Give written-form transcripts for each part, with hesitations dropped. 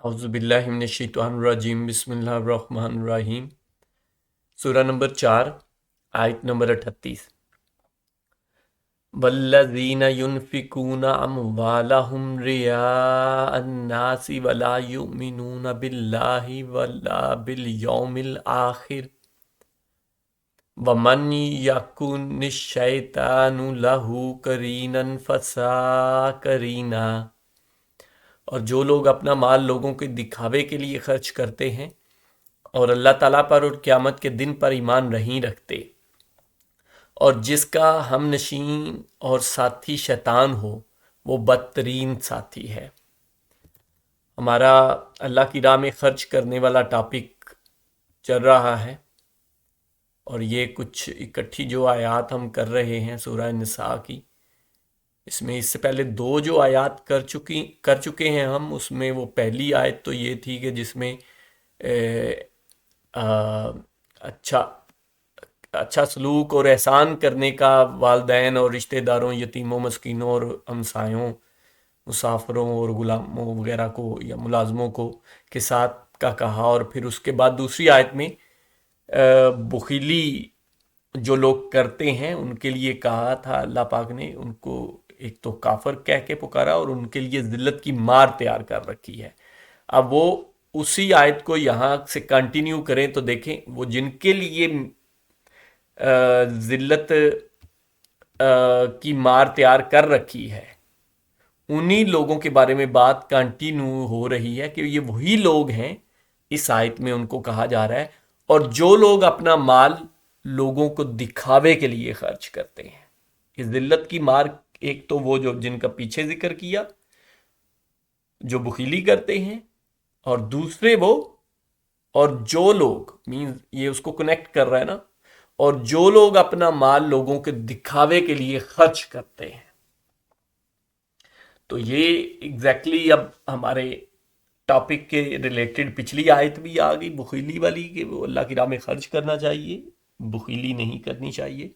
اعوذ باللہ من الشیطان الرجیم بسم اللہ الرحمن الرحیم۔ سورہ نمبر 4 آیت نمبر 38۔ والذین ینفقون اموالہم رئاء الناس ولا یؤمنون باللہ ولا بالیوم الآخر ومن یکن الشیطان لہ قرینا فساء قرینا۔ اور جو لوگ اپنا مال لوگوں کے دکھاوے کے لیے خرچ کرتے ہیں اور اللہ تعالیٰ پر اور قیامت کے دن پر ایمان نہیں رکھتے، اور جس کا ہم نشین اور ساتھی شیطان ہو، وہ بدترین ساتھی ہے۔ ہمارا اللہ کی راہ میں خرچ کرنے والا ٹاپک چل رہا ہے، اور یہ کچھ اکٹھی جو آیات ہم کر رہے ہیں سورہ نساء کی، اس میں اس سے پہلے 2 جو آیات کر چکے ہیں ہم، اس میں وہ پہلی آیت تو یہ تھی کہ جس میں اچھا سلوک اور احسان کرنے کا والدین اور رشتہ داروں، یتیموں، مسکینوں اور ہمسایوں، مسافروں اور غلاموں وغیرہ کو یا ملازموں کو کے ساتھ کا کہا، اور پھر اس کے بعد دوسری آیت میں بخیلی جو لوگ کرتے ہیں ان کے لیے کہا تھا اللہ پاک نے ان کو ایک تو کافر کہہ کے پکارا، اور ان کے لیے ذلت کی مار تیار کر رکھی ہے۔ اب وہ اسی آیت کو یہاں سے کنٹینیو کریں تو دیکھیں وہ جن کے لیے ذلت کی مار تیار کر رکھی ہے، انہی لوگوں کے بارے میں بات کنٹینیو ہو رہی ہے کہ یہ وہی لوگ ہیں۔ اس آیت میں ان کو کہا جا رہا ہے، اور جو لوگ اپنا مال لوگوں کو دکھاوے کے لیے خرچ کرتے ہیں۔ یہ ذلت کی مار، ایک تو وہ جو جن کا پیچھے ذکر کیا، جو بخیلی کرتے ہیں، اور دوسرے وہ، اور جو لوگ مینز یہ اس کو کنیکٹ کر رہا ہے نا، اور جو لوگ اپنا مال لوگوں کے دکھاوے کے لیے خرچ کرتے ہیں۔ تو یہ ایگزیکٹلی اب ہمارے ٹاپک کے ریلیٹڈ پچھلی آیت بھی آ گئی بخیلی والی، کہ وہ اللہ کی راہ میں خرچ کرنا چاہیے، بخیلی نہیں کرنی چاہیے،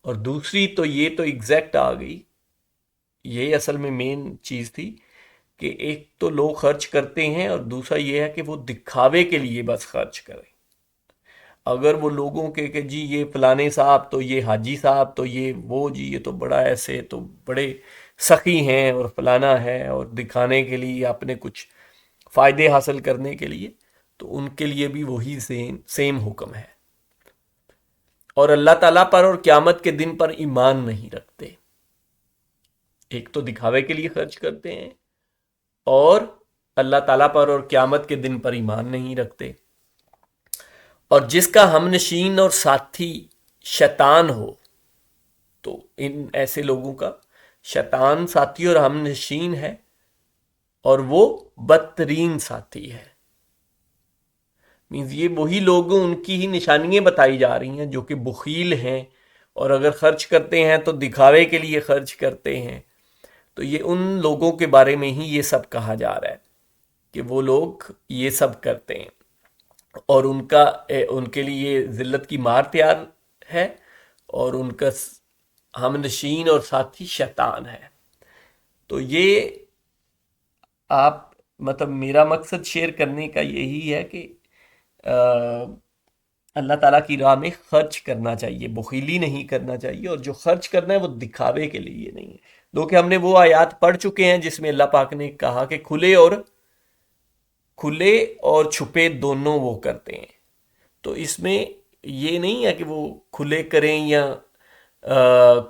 اور دوسری تو یہ تو ایگزیکٹ آ گئی۔ یہ اصل میں مین چیز تھی کہ ایک تو لوگ خرچ کرتے ہیں، اور دوسرا یہ ہے کہ وہ دکھاوے کے لیے بس خرچ کریں۔ اگر وہ لوگوں کے کہ جی یہ فلانے صاحب تو یہ حاجی صاحب تو یہ وہ جی یہ تو بڑا ایسے تو بڑے سخی ہیں اور فلانا ہے، اور دکھانے کے لیے اپنے کچھ فائدے حاصل کرنے کے لیے، تو ان کے لیے بھی وہی سیم حکم ہے۔ اور اللہ تعالیٰ پر اور قیامت کے دن پر ایمان نہیں رکھتے، ایک تو دکھاوے کے لیے خرچ کرتے ہیں، اور اللہ تعالیٰ پر اور قیامت کے دن پر ایمان نہیں رکھتے، اور جس کا ہم نشین اور ساتھی شیطان ہو، تو ان ایسے لوگوں کا شیطان ساتھی اور ہم نشین ہے، اور وہ بدترین ساتھی ہے۔ مینز یہ وہی لوگ ان کی ہی نشانیاں بتائی جا رہی ہیں جو کہ بخیل ہیں، اور اگر خرچ کرتے ہیں تو دکھاوے کے لیے خرچ کرتے ہیں۔ تو یہ ان لوگوں کے بارے میں ہی یہ سب کہا جا رہا ہے کہ وہ لوگ یہ سب کرتے ہیں، اور ان کے لیے ذلت کی مار تیار ہے، اور ان کا ہم نشین اور ساتھی شیطان ہے۔ تو یہ آپ مطلب میرا مقصد شیئر کرنے کا یہی ہے کہ اللہ تعالیٰ کی راہ میں خرچ کرنا چاہیے، بخیلی نہیں کرنا چاہیے، اور جو خرچ کرنا ہے وہ دکھاوے کے لیے نہیں ہے۔ دو کہ ہم نے وہ آیات پڑھ چکے ہیں جس میں اللہ پاک نے کہا کہ کھلے اور چھپے دونوں وہ کرتے ہیں۔ تو اس میں یہ نہیں ہے کہ وہ کھلے کریں یا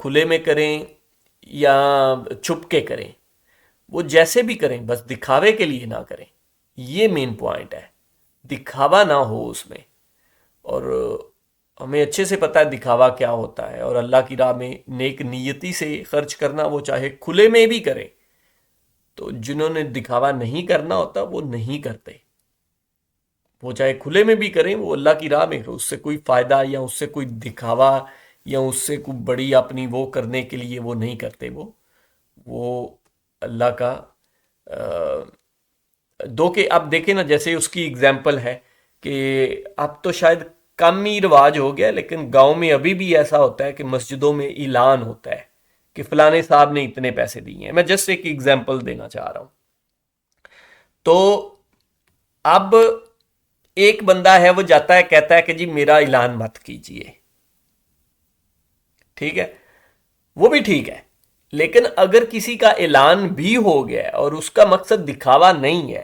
کھلے میں کریں یا چھپ کے کریں، وہ جیسے بھی کریں بس دکھاوے کے لیے نہ کریں۔ یہ مین پوائنٹ ہے، دکھاوا نہ ہو اس میں۔ اور ہمیں اچھے سے پتہ ہے دکھاوا کیا ہوتا ہے، اور اللہ کی راہ میں نیک نیتی سے خرچ کرنا، وہ چاہے کھلے میں بھی کریں، تو جنہوں نے دکھاوا نہیں کرنا ہوتا وہ نہیں کرتے، وہ چاہے کھلے میں بھی کریں، وہ اللہ کی راہ میں اس سے کوئی فائدہ یا اس سے کوئی دکھاوا یا اس سے کوئی بڑی اپنی وہ کرنے کے لیے وہ نہیں کرتے۔ وہ اللہ کا دو کہ اب دیکھیں نا، جیسے اس کی اگزامپل ہے کہ اب تو شاید کم ہی رواج ہو گیا، لیکن گاؤں میں ابھی بھی ایسا ہوتا ہے کہ مسجدوں میں اعلان ہوتا ہے کہ فلانے صاحب نے اتنے پیسے دیے ہیں۔ میں جسٹ ایک اگزامپل دینا چاہ رہا ہوں۔ تو اب ایک بندہ ہے وہ جاتا ہے کہتا ہے کہ جی میرا اعلان مت کیجئے، ٹھیک ہے، وہ بھی ٹھیک ہے، لیکن اگر کسی کا اعلان بھی ہو گیا ہے اور اس کا مقصد دکھاوا نہیں ہے،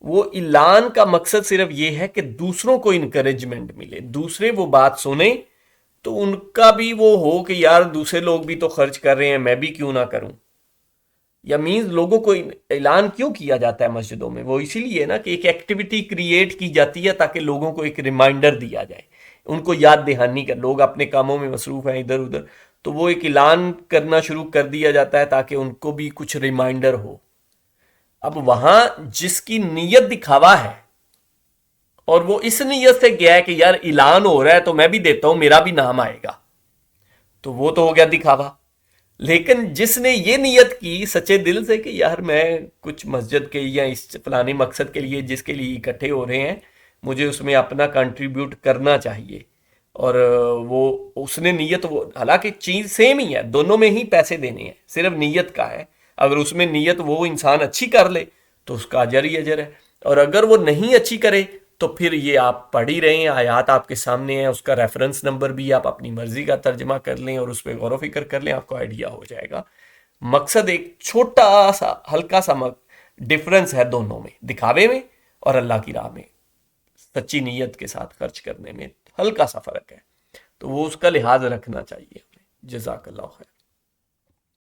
وہ اعلان کا مقصد صرف یہ ہے کہ دوسروں کو انکریجمنٹ ملے، دوسرے وہ بات سنیں تو ان کا بھی وہ ہو کہ یار دوسرے لوگ بھی تو خرچ کر رہے ہیں، میں بھی کیوں نہ کروں، یا مینز لوگوں کو اعلان کیوں کیا جاتا ہے مسجدوں میں؟ وہ اسی لیے نا کہ ایک ایکٹیویٹی کریٹ کی جاتی ہے تاکہ لوگوں کو ایک ریمائنڈر دیا جائے، ان کو یاد دہانی کر، لوگ اپنے کاموں میں مصروف ہیں ادھر ادھر، تو وہ ایک اعلان کرنا شروع کر دیا جاتا ہے تاکہ ان کو بھی کچھ ریمائنڈر ہو۔ اب وہاں جس کی نیت دکھاوا ہے اور وہ اس نیت سے گیا ہے کہ یار اعلان ہو رہا ہے تو میں بھی دیتا ہوں، میرا بھی نام آئے گا، تو وہ تو ہو گیا دکھاوا۔ لیکن جس نے یہ نیت کی سچے دل سے کہ یار میں کچھ مسجد کے یا اس فلانے مقصد کے لیے جس کے لیے اکٹھے ہو رہے ہیں مجھے اس میں اپنا کنٹریبیوٹ کرنا چاہیے، اور وہ اس نے نیت، وہ حالانکہ چیز سیم ہی ہے، دونوں میں ہی پیسے دینے ہیں، صرف نیت کا ہے، اگر اس میں نیت وہ انسان اچھی کر لے تو اس کا اجر ہی اجر ہے، اور اگر وہ نہیں اچھی کرے تو پھر یہ آپ پڑھ ہی رہے ہیں، آیات آپ کے سامنے ہیں، اس کا ریفرنس نمبر بھی آپ اپنی مرضی کا ترجمہ کر لیں اور اس پہ غور و فکر کر لیں، آپ کو آئیڈیا ہو جائے گا۔ مقصد ایک چھوٹا سا ہلکا سا ڈفرنس ہے دونوں میں، دکھاوے میں اور اللہ کی راہ میں سچی نیت کے ساتھ خرچ کرنے میں ہلکا سا فرق ہے، تو وہ اس کا لحاظ رکھنا چاہیے ہمیں۔ جزاک اللہ خیر۔